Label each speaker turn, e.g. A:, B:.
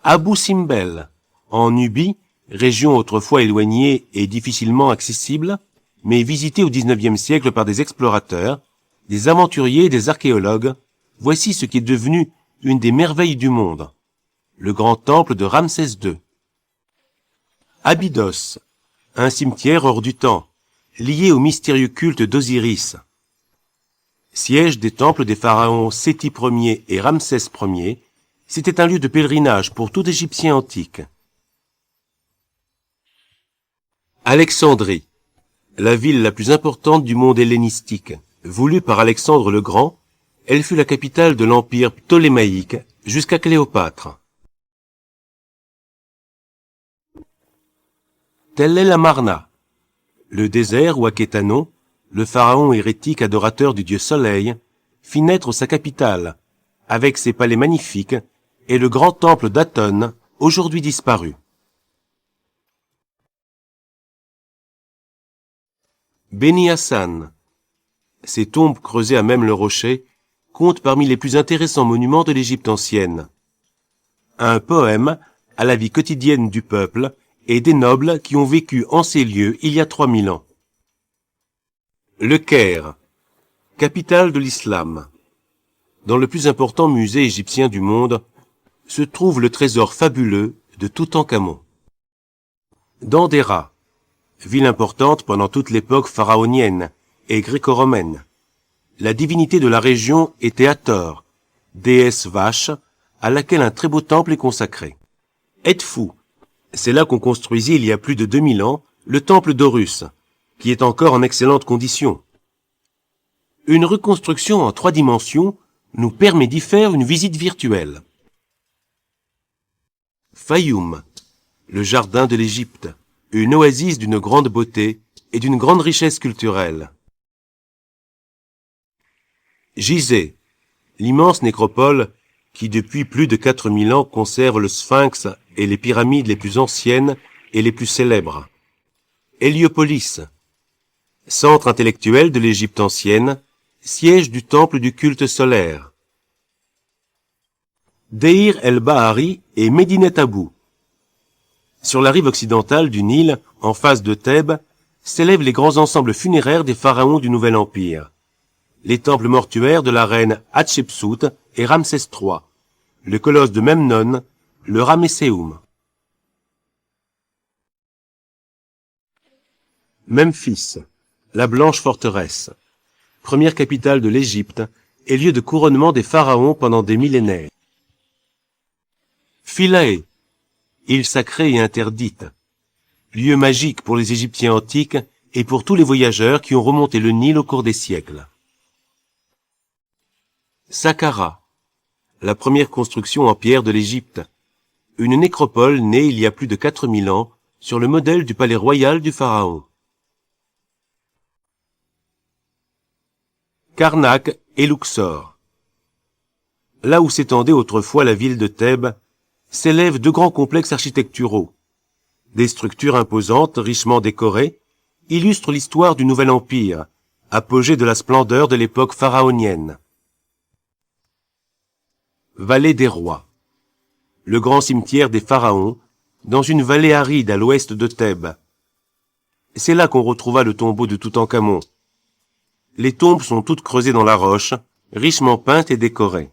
A: Abou Simbel, en Nubie, région autrefois éloignée et difficilement accessible, mais visitée au XIXe siècle par des explorateurs, des aventuriers et des archéologues, voici ce qui est devenu une des merveilles du monde, le grand temple de Ramsès II. Abydos, un cimetière hors du temps, lié au mystérieux culte d'Osiris. Siège des temples des pharaons Séti Ier et Ramsès Ier, c'était un lieu de pèlerinage pour tout Égyptien antique. Alexandrie, la ville la plus importante du monde hellénistique. Voulue par Alexandre le Grand, elle fut la capitale de l'empire ptolémaïque jusqu'à Cléopâtre. Telle est la Marna, le désert où Akhénaton, le pharaon hérétique adorateur du dieu Soleil, fit naître sa capitale, avec ses palais magnifiques et le grand temple d'Aton, aujourd'hui disparu. Beni Hassan, ces tombes creusées à même le rocher comptent parmi les plus intéressants monuments de l'Égypte ancienne. Un poème à la vie quotidienne du peuple et des nobles qui ont vécu en ces lieux il y a 3000 ans. Le Caire, capitale de l'islam. Dans le plus important musée égyptien du monde se trouve le trésor fabuleux de Toutankhamon. Dendera, ville importante pendant toute l'époque pharaonienne et gréco-romaine. La divinité de la région était Hathor, déesse vache, à laquelle un très beau temple est consacré. Edfou, c'est là qu'on construisit il y a plus de 2000 ans le temple d'Horus, qui est encore en excellente condition. Une reconstruction en 3 dimensions nous permet d'y faire une visite virtuelle. Fayoum, le jardin de l'Égypte, une oasis d'une grande beauté et d'une grande richesse culturelle. Gizeh, l'immense nécropole qui depuis plus de 4000 ans conserve le sphinx et les pyramides les plus anciennes et les plus célèbres. Héliopolis, centre intellectuel de l'Égypte ancienne, siège du temple du culte solaire. Deir el-Bahari et Médinet Abou. Sur la rive occidentale du Nil, en face de Thèbes, s'élèvent les grands ensembles funéraires des pharaons du Nouvel Empire. Les temples mortuaires de la reine Hatshepsut et Ramsès III, le colosse de Memnon, le Ramesséum. Memphis, la blanche forteresse, première capitale de l'Égypte et lieu de couronnement des pharaons pendant des millénaires. Philae, île sacrée et interdite, lieu magique pour les Égyptiens antiques et pour tous les voyageurs qui ont remonté le Nil au cours des siècles. Saqqara, la première construction en pierre de l'Égypte, une nécropole née il y a plus de 4000 ans sur le modèle du palais royal du pharaon. Karnak et Luxor. Là où s'étendait autrefois la ville de Thèbes, s'élèvent 2 grands complexes architecturaux. Des structures imposantes, richement décorées, illustrent l'histoire du Nouvel Empire, apogée de la splendeur de l'époque pharaonienne. Vallée des Rois. Le grand cimetière des pharaons, dans une vallée aride à l'ouest de Thèbes. C'est là qu'on retrouva le tombeau de Toutankhamon. Les tombes sont toutes creusées dans la roche, richement peintes et décorées.